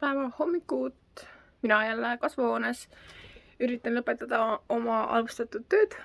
esmaspäeva hommikut, mina jälle kasvuhoones üritan lõpetada oma alustatud tööd.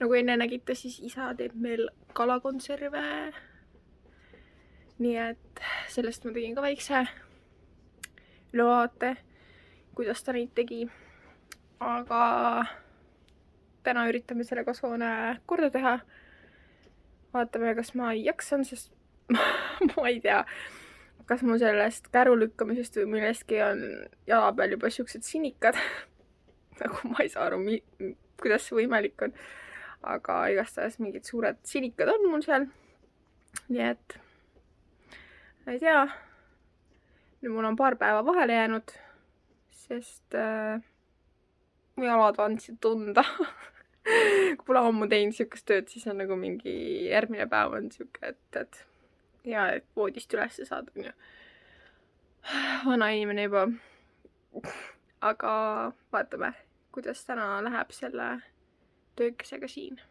Nagu enne nägite, siis isa teeb meil kalakonserve. Nii et sellest ma tegin ka väikse ülevaate, kuidas ta neid tegi. Aga täna üritame selle kasvuhoone korda teha. Vaatame, kas ma jaksan, sest ma ei tea, kas mu sellest käru lükkamisest või millestki on jala peal juba siuksed sinikad. Nagu ma ei saa aru, kuidas see võimalik on. Aga igastahes mingid suured sinikad on mul seal. Nii et ma ei tea. Nüüd mul on paar päeva vahele jäänud, sest mu jalad andsid tunda. Kui pole ammu teinud siukest tööd, siis on nagu mingi järgmine päev on siuke, et hea, et voodist üles saada. Vana inimene juba. Aga vaatame, kuidas täna läheb selle töökesega siin.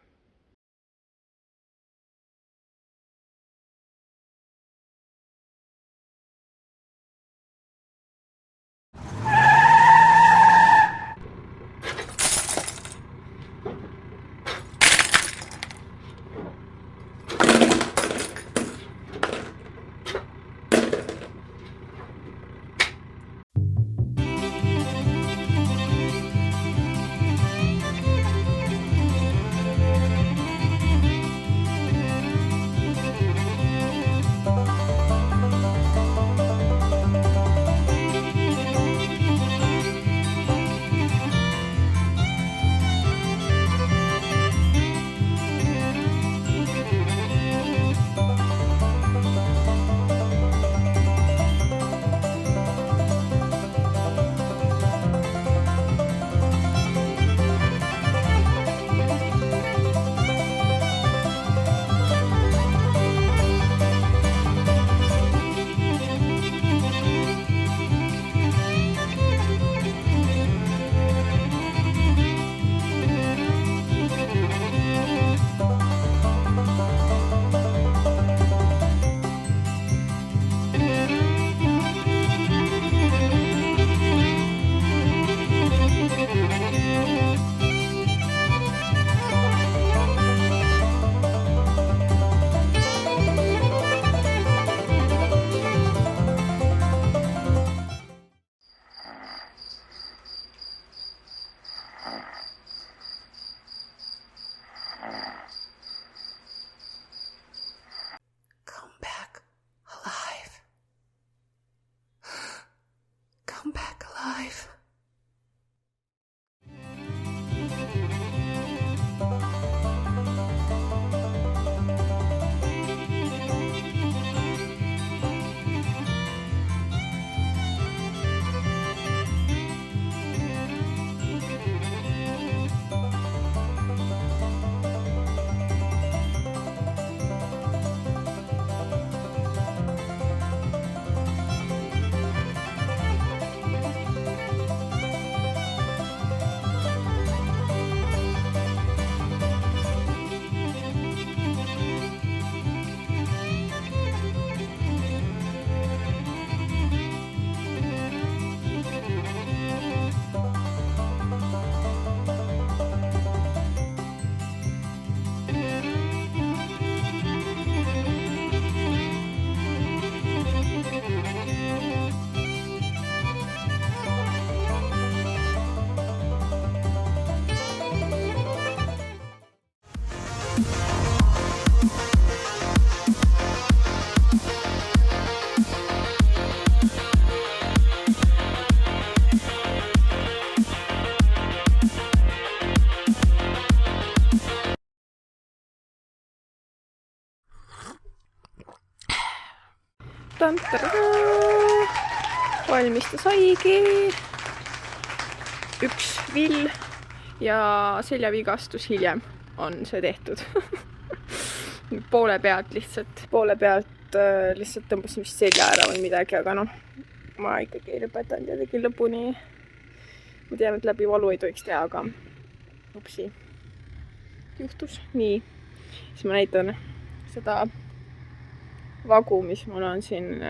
Come back alive. Valmis ta saigi. Üks vill ja seljavigastus hiljem on see tehtud. Poole pealt lihtsalt tõmbasin vist selja ära või midagi, aga noh, ma ikkagi ei lõpetanud ja tegin lõpuni. Ma tean, et läbi valu ei tohiks teha, aga upsi, juhtus nii. Siis ma näitan seda vagu, mis mul on siin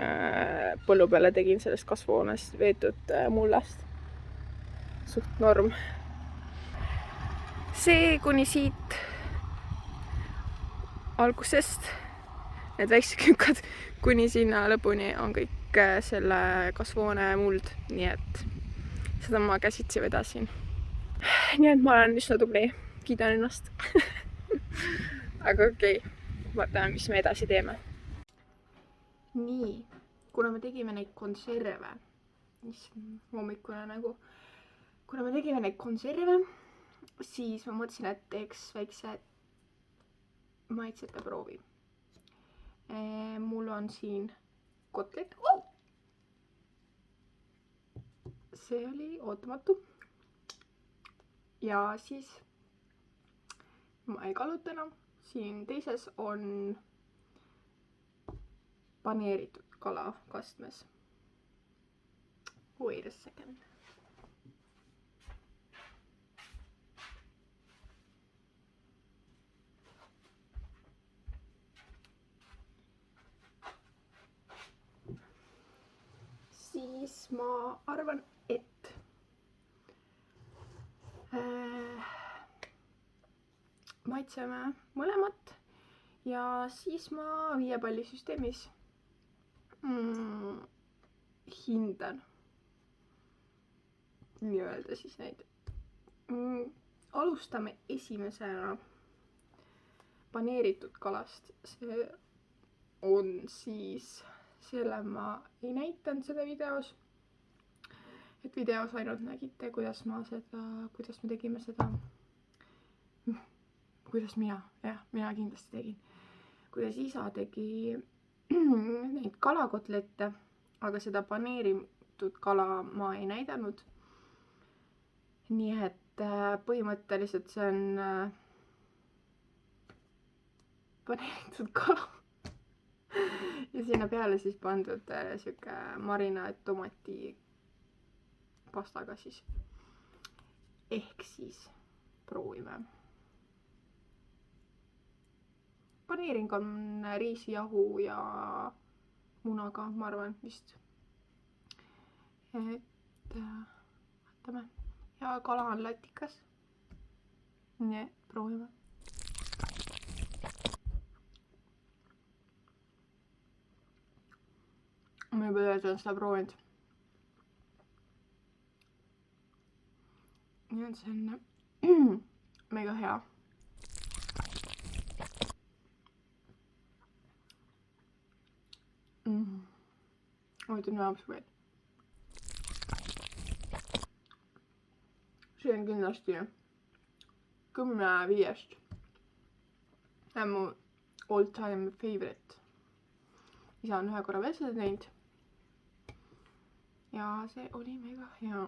põllu peale, tegin sellest kasvuhoonest veetud mullast. Suht norm. See kuni siit algusest, need väiksed kükad, kuni sinna lõpuni on kõik selle kasvuhoone muld, nii et seda ma käsitsi vedasin. Nii et ma olen üsna tubli, kiidan ennast. Aga okei, vaatame, mis me edasi teeme. Nii, kuna me tegime neid konserve, hommikune nagu, kuna me tegime neid konserve, siis ma mõtlesin, et teeks väikse maitsete proovi. Mul on siin kotlet. See oli ootamatu. Ja siis ma ei kaluta enam. Siin teises on paneeritud kala kastmes. Wait a second. Siis ma arvan, et maitseme mõlemat ja siis ma 5 palli süsteemis hindan nii-öelda siis neid. Alustame esimesena paneeritud kalast. See on siis, selle ma ei näitanud seda videos, et videos ainult nägite, kuidas me tegime seda, kuidas mina kindlasti tegin, kuidas isa tegi neid kalakotlette, aga seda paneeritud kala ma ei näidanud. Nii et põhimõtteliselt see on paneeritud kala ja sinna peale siis pandud siuke marinaat tomati pastaga siis. Ehk siis proovime. Paneering on riisijahu ja munaga, ma arvan vist. Et vaatame. Ja kala on latikas. Nii, proovime. Ma juba olen seda proovinud. Nii on see mega hea. Ootan vähemaks veel. See on kindlasti 10/5. See on mu all time favorite. Isa on ühe korra veel seda teinud. Ja see oli mega hea.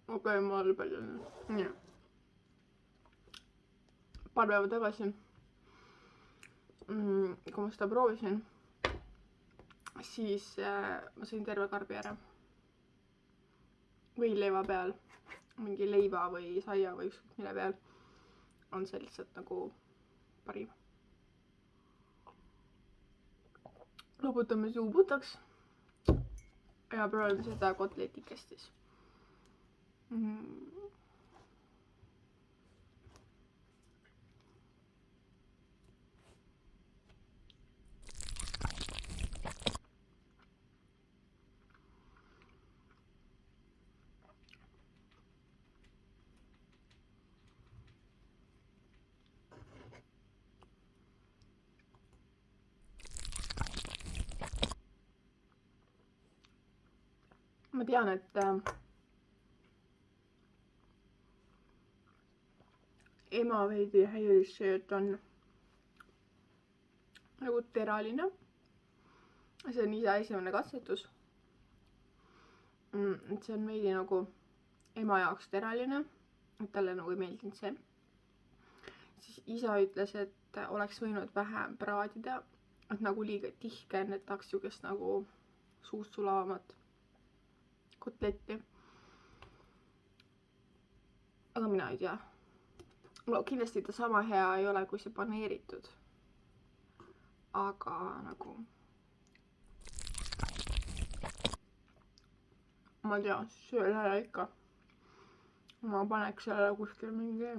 Okei, ma olen palju. Nii. Paar päeva tagasi, kui ma seda proovisin, siis ma sõin terve karbi ära. Või leiva peal. Mingi leiva või saia või ükskõik mille peal on see lihtsalt nagu parim. Loputame suu puhtaks ja proovime seda kotletikest siis. Ma tean, et ema veidi häiris see, et on nagu teraline. See on isa esimene katsetus. Et see on veidi nagu ema jaoks teraline, et talle nagu ei meeldinud see. Siis isa ütles, et oleks võinud vähem praadida, et nagu liiga tihke, et tahaks siukest nagu suust sulavamat kotletti. Aga mina ei tea. no kindlasti ta sama hea ei ole kui see paneeritud. Aga nagu ma ei tea, sellele ikka ma paneks sellele kuskil mingi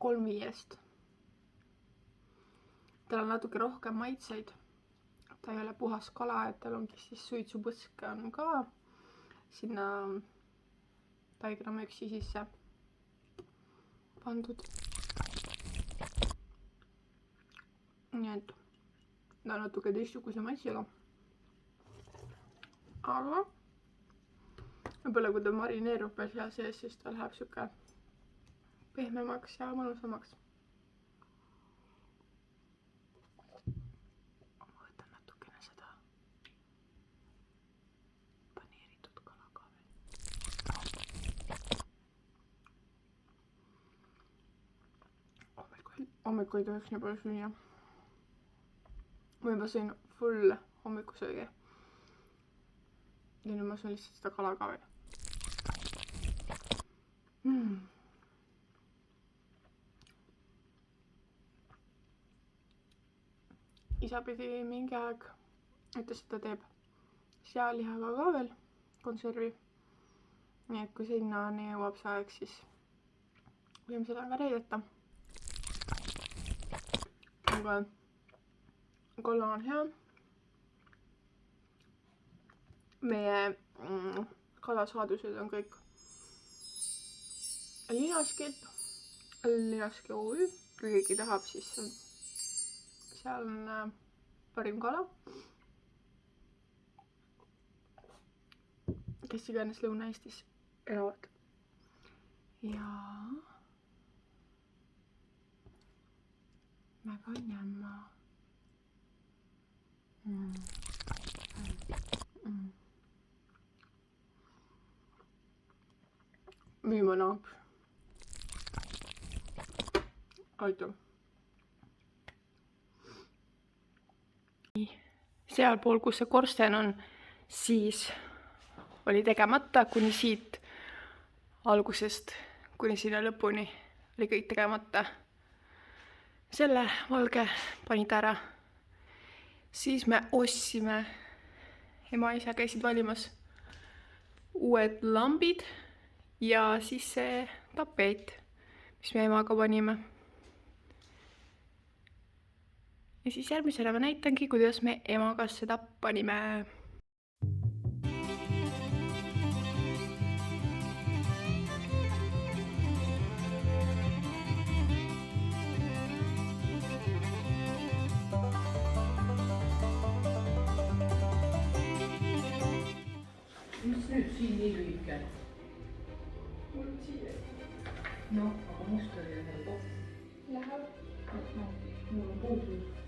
3/5. tal on natuke rohkem maitseid. ta ei ole puhas kala, et tal ongi siis suitsupõsk on ka sinna taigramööksi sisse pandud. nii et ta on natuke teistsuguse maitsega. aga võib-olla kui ta marineerub veel seal sees, siis ta läheb siuke pehmemaks ja mõnusamaks. ma võtan natukene seda paneeritud kala ka veel. Hommikul ei tohiks nii palju süüa. ma juba sõin full hommikusöögi. ja nüüd ma söön lihtsalt seda kala ka veel. isa pidi mingi aeg, ütles, et ta teeb sealihaga ka veel konservi. nii et kui sinnani jõuab see aeg, siis võime seda ka näidata. aga kala on hea. meie kalasaadused on kõik Linaskilt, Linaski OÜ, kui keegi tahab, siis seal on parim kala. kes iganes Lõuna-Eestis elavad. ja väga jämma. viimane app. aitäh. sealpool, kus see korsten on, siis oli tegemata kuni siit algusest kuni sinna lõpuni oli kõik tegemata. selle valge panid ära. siis me ostsime, ema ja isa käisid valimas uued lambid ja siis see tapeet, mis me emaga panime. ja siis järgmisena ma näitangi, kuidas me emaga seda panime. Mis nüüd siin nii lühike? mul siia. noh, aga must oli ühel koht. Läheb. noh, mul on puudu.